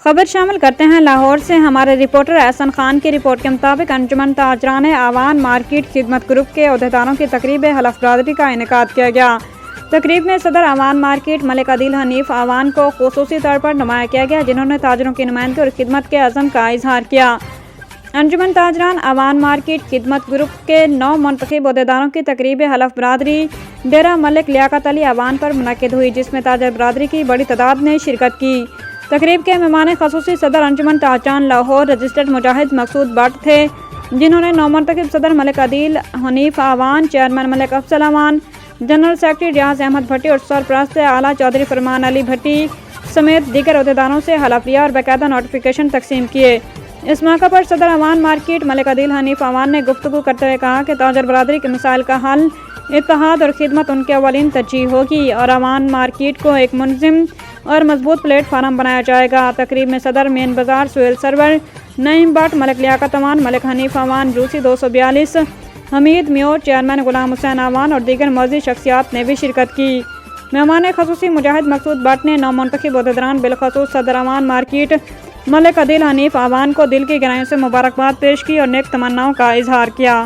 खबर शामिल करते हैं लाहौर से। हमारे रिपोर्टर एहसन खान की रिपोर्ट के मुताबिक अंजुमन ताजरान आवान मार्केट खिदमत ग्रुप के अहदेदारों की तकरीब हलफ बरदरी का इनेकाद किया गया। तकरीब में सदर आवान मार्केट मलिक आदिल हनीफ आवान को खुसूसी तौर पर नुमाया किया गया, जिन्होंने ताजरों की नुमाइंदगी और खिदमत के अज़म का इजहार किया। अंजुमन ताजरान आवान मार्केट खिदमत ग्रुप के 9 मुंतखब अहदेदारों की तकरीब हलफ बरदरी डेरा मलिक लियाकत अली आवान पर मुनक्किद हुई, जिसमें ताजर बरदरी की बड़ी तादाद ने शिरकत की। तकरीब के मेहमान खसूसी सदर अंजुमन ताजरान लाहौर रजिस्टर्ड मुजाहिद मकसूद भट्ट थे, जिन्होंने 9 मुंतखब सदर मलिक आदिल हनीफ आवान, चेयरमैन मलिक अफजल आवान, जनरल सेक्रेटरी रियाज अहमद भट्टी और सरपरस्त आला चौधरी फरमान अली भट्टी समेत दीगर अहदेदारों से हलफ लिया और बाकायदा नोटिफिकेशन तकसीम किए। इस मौके पर सदर आवान मार्केट मलिक आदिल हनीफ आवान ने गुफ्तगू करते हुए कहा कि ताजर बरादरी के मसाइल का हल इत्तेहाद और खिदमत उनके अवलीन तरजीह होगी और आवान मार्केट को एक मुनज़्ज़म और मजबूत प्लेटफार्म बनाया जाएगा। तकरीब में सदर मेन बाजार सुहेल सरवर, नईम भट्ट, मलिक लियाकत अवान, मलिक हनीफ अवान, रूसी 242, हमीद म्योर, चेयरमैन गुलाम हुसैन अवान और दीगर मौजूद शख्सियात ने भी शिरकत की। मेहमान खसूसी मुजाहिद मकसूद भट्ट ने 9 मुंतखब अहदेदारान बिलखसूस सदर आवान मार्केट मलिक आदिल हनीफ आवान को दिल की गहराइयों से मुबारकबाद पेश की और नेक तमन्नाओं का इजहार किया।